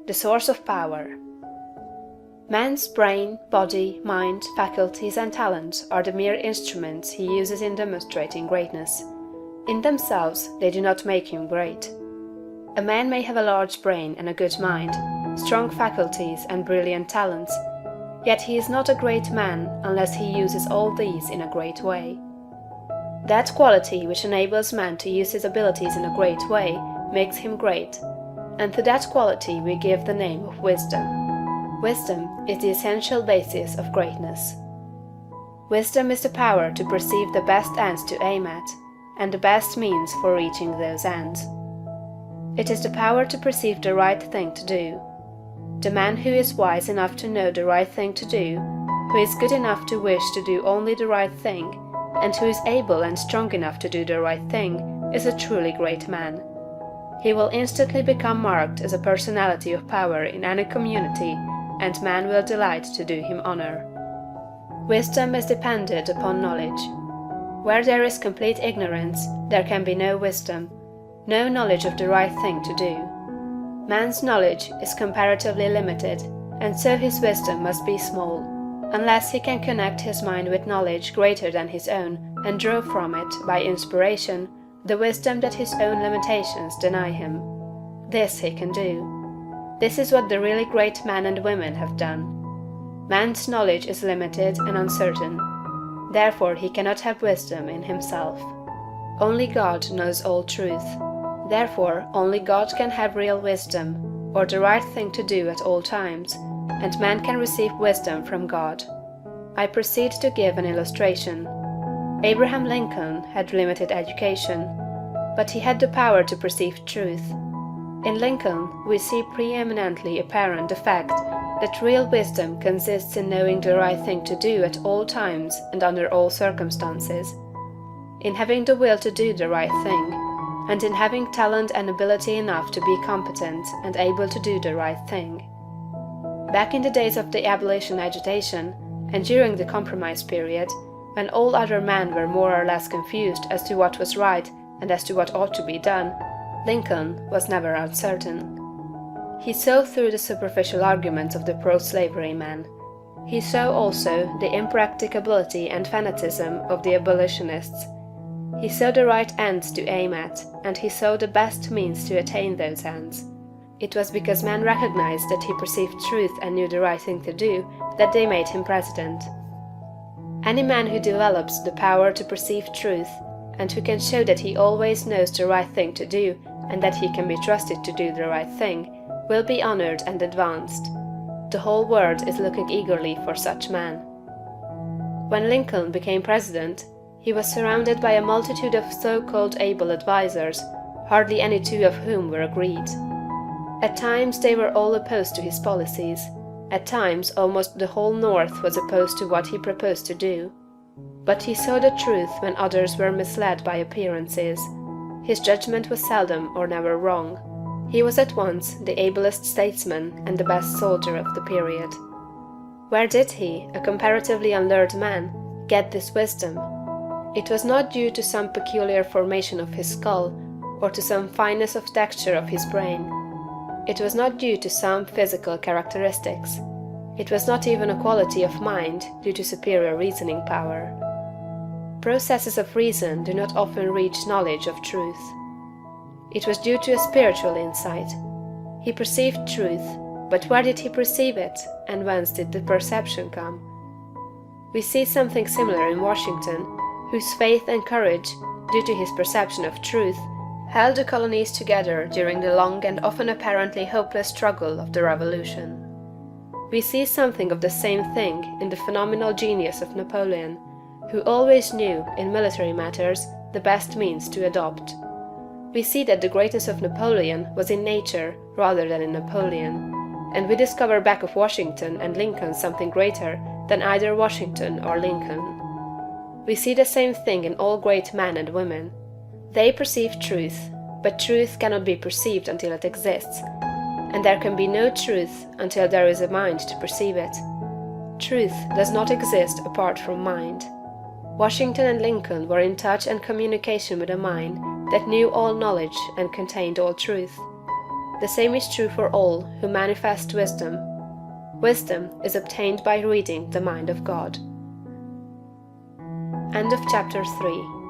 the source of power. Man's brain, body, mind, faculties, and talents are the mere instruments he uses in demonstrating greatness. In themselves, they do not make him great. A man may have a large brain and a good mind, strong faculties and brilliant talents, yet he is not a great man unless he uses all these in a great way. That quality which enables man to use his abilities in a great way makes him great, and to that quality we give the name of wisdom. Wisdom is the essential basis of greatness. Wisdom is the power to perceive the best ends to aim at, and the best means for reaching those ends. It is the power to perceive the right thing to do. The man who is wise enough to know the right thing to do, who is good enough to wish to do only the right thing, and who is able and strong enough to do the right thing, is a truly great man. He will instantly become marked as a personality of power in any community, and man will delight to do him honor. Wisdom is dependent upon knowledge. Where there is complete ignorance, there can be no wisdom, no knowledge of the right thing to do. Man's knowledge is comparatively limited, and so his wisdom must be small, unless he can connect his mind with knowledge greater than his own, and draw from it, by inspiration, the wisdom that his own limitations deny him. This he can do. This is what the really great men and women have done. Man's knowledge is limited and uncertain. Therefore he cannot have wisdom in himself. Only God knows all truth. Therefore only God can have real wisdom, or the right thing to do at all times, and man can receive wisdom from God. I proceed to give an illustration. Abraham Lincoln had limited education, but he had the power to perceive truth. In Lincoln, we see preeminently apparent the fact that real wisdom consists in knowing the right thing to do at all times and under all circumstances, in having the will to do the right thing, and in having talent and ability enough to be competent and able to do the right thing. Back in the days of the abolition agitation, and during the compromise period, when all other men were more or less confused as to what was right and as to what ought to be done, Lincoln was never uncertain. He saw through the superficial arguments of the pro-slavery men. He saw also the impracticability and fanaticism of the abolitionists. He saw the right ends to aim at, and he saw the best means to attain those ends. It was because men recognized that he perceived truth and knew the right thing to do that they made him president. Any man who develops the power to perceive truth, and who can show that he always knows the right thing to do, and that he can be trusted to do the right thing, will be honored and advanced. The whole world is looking eagerly for such men. When Lincoln became president, he was surrounded by a multitude of so-called able advisers, hardly any two of whom were agreed. At times they were all opposed to his policies. At times almost the whole North was opposed to what he proposed to do. But he saw the truth when others were misled by appearances. His judgment was seldom or never wrong. He was at once the ablest statesman and the best soldier of the period. Where did he, a comparatively unlearned man, get this wisdom? It was not due to some peculiar formation of his skull, or to some fineness of texture of his brain. It was not due to some physical characteristics. It was not even a quality of mind due to superior reasoning power. Processes of reason do not often reach knowledge of truth. It was due to a spiritual insight. He perceived truth, but where did he perceive it, and whence did the perception come? We see something similar in Washington, whose faith and courage, due to his perception of truth, held the colonies together during the long and often apparently hopeless struggle of the Revolution. We see something of the same thing in the phenomenal genius of Napoleon, who always knew, in military matters, the best means to adopt. We see that the greatness of Napoleon was in nature rather than in Napoleon, and we discover back of Washington and Lincoln something greater than either Washington or Lincoln. We see the same thing in all great men and women. They perceive truth, but truth cannot be perceived until it exists, and there can be no truth until there is a mind to perceive it. Truth does not exist apart from mind. Washington and Lincoln were in touch and communication with a mind that knew all knowledge and contained all truth. The same is true for all who manifest wisdom. Wisdom is obtained by reading the mind of God. End of chapter 3.